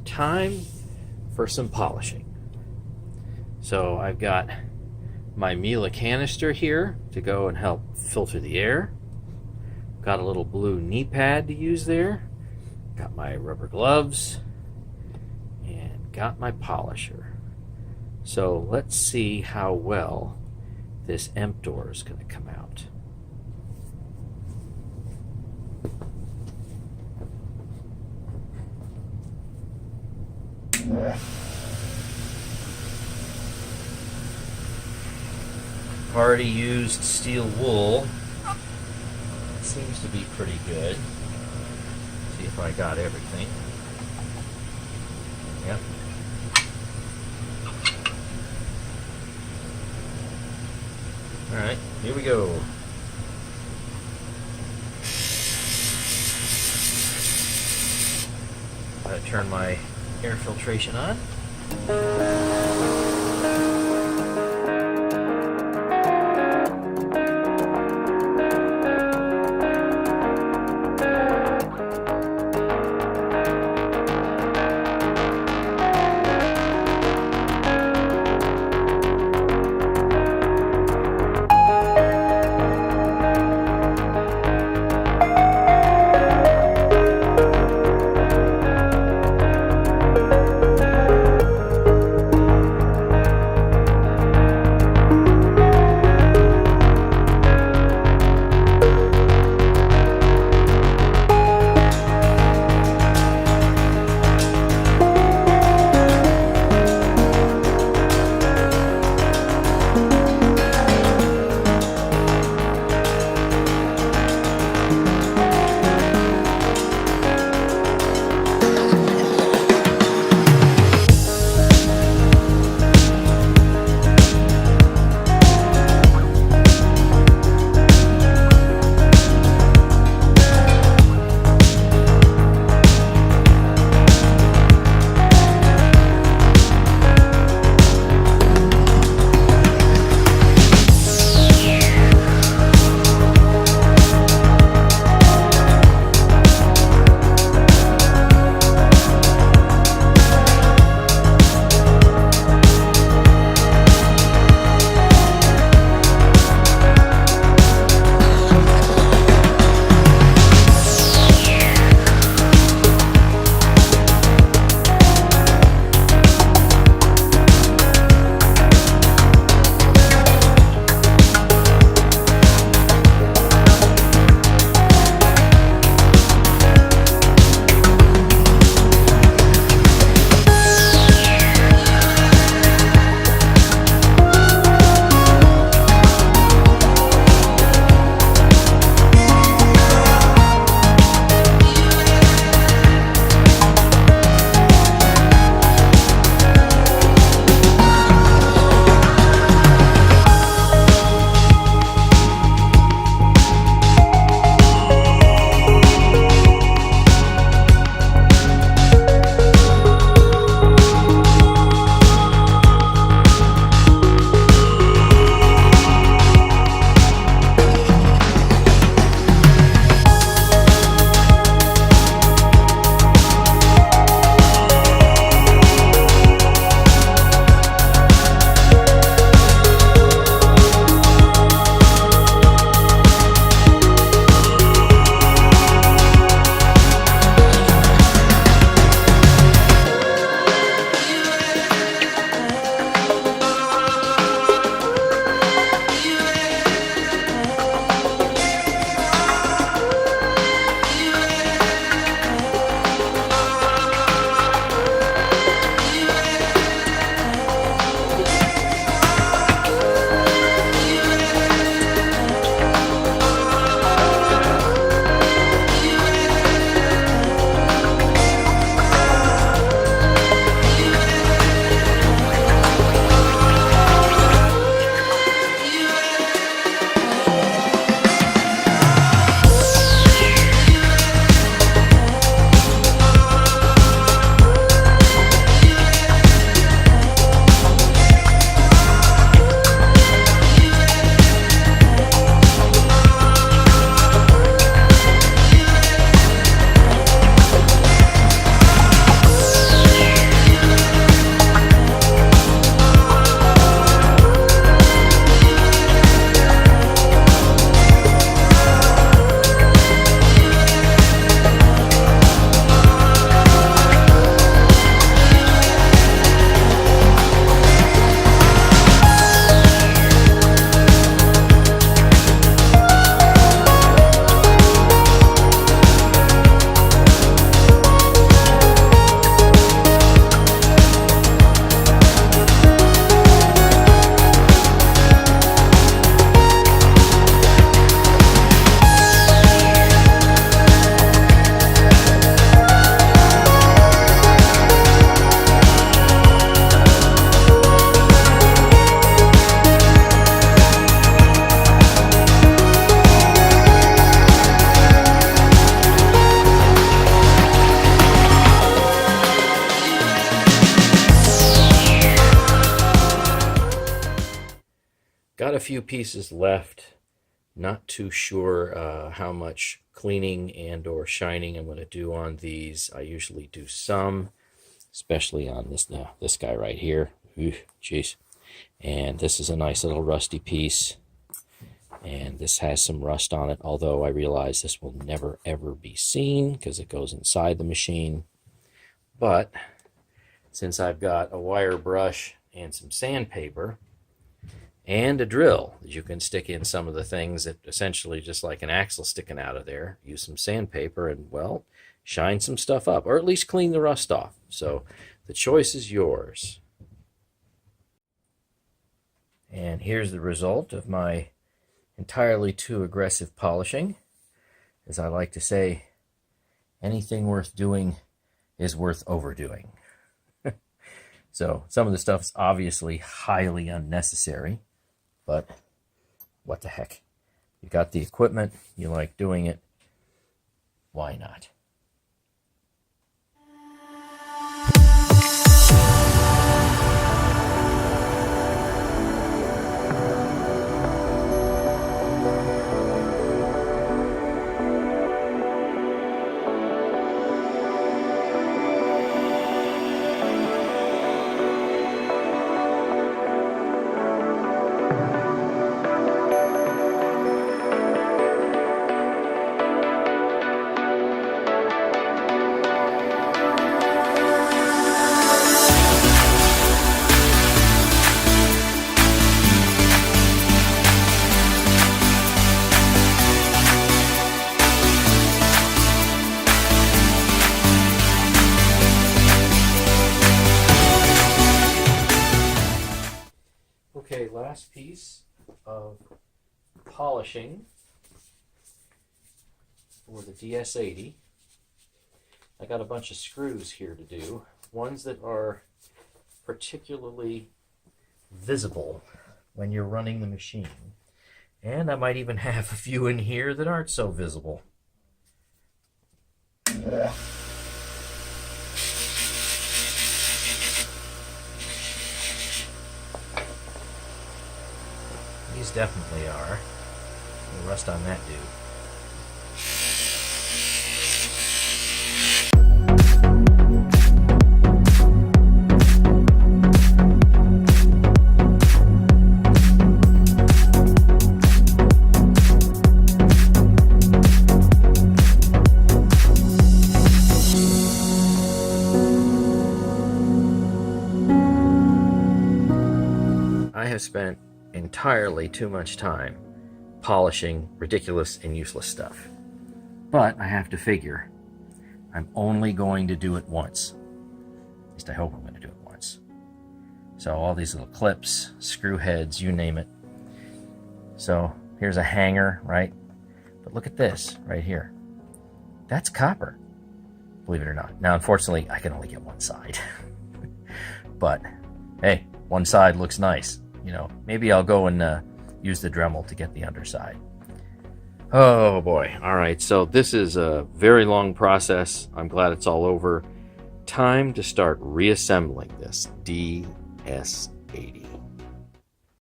time for some polishing. So I've got my Miele canister here to go and help filter the air. Got a little blue knee pad to use there. Got my rubber gloves and got my polisher. So let's see how well this Emptor is going to come out. Already used steel wool. Seems to be pretty good. See if I got everything. Yep. Alright, here we go. Gotta turn my air filtration on. few pieces left. Not too sure how much cleaning and or shining I'm going to do on these. I usually do some, especially on this guy right here. Jeez. And this is a nice little rusty piece. And this has some rust on it, although I realize this will never ever be seen because it goes inside the machine. But since I've got a wire brush and some sandpaper and a drill that you can stick in some of the things that essentially just like an axle sticking out of there, use some sandpaper and, well, shine some stuff up, or at least clean the rust off. So the choice is yours. And here's the result of my entirely too aggressive polishing. As I like to say, anything worth doing is worth overdoing. So some of the stuff is obviously highly unnecessary, but what the heck? You got the equipment, you like doing it, why not? Okay, last piece of polishing for the DS80. I got a bunch of screws here to do, ones that are particularly visible when you're running the machine. And I might even have a few in here that aren't so visible. These definitely are. No rust on that dude. I have spent entirely too much time polishing ridiculous and useless stuff. But I have to figure I'm only going to do it once. At least I hope I'm going to do it once. So all these little clips, screw heads, you name it. So here's a hanger, right? But look at this right here. That's copper, believe it or not. Now, unfortunately, I can only get one side. But hey, one side looks nice. You know, maybe I'll go and use the Dremel to get the underside. Oh boy. All right, so this is a very long process. I'm glad it's all over. Time to start reassembling this DS80.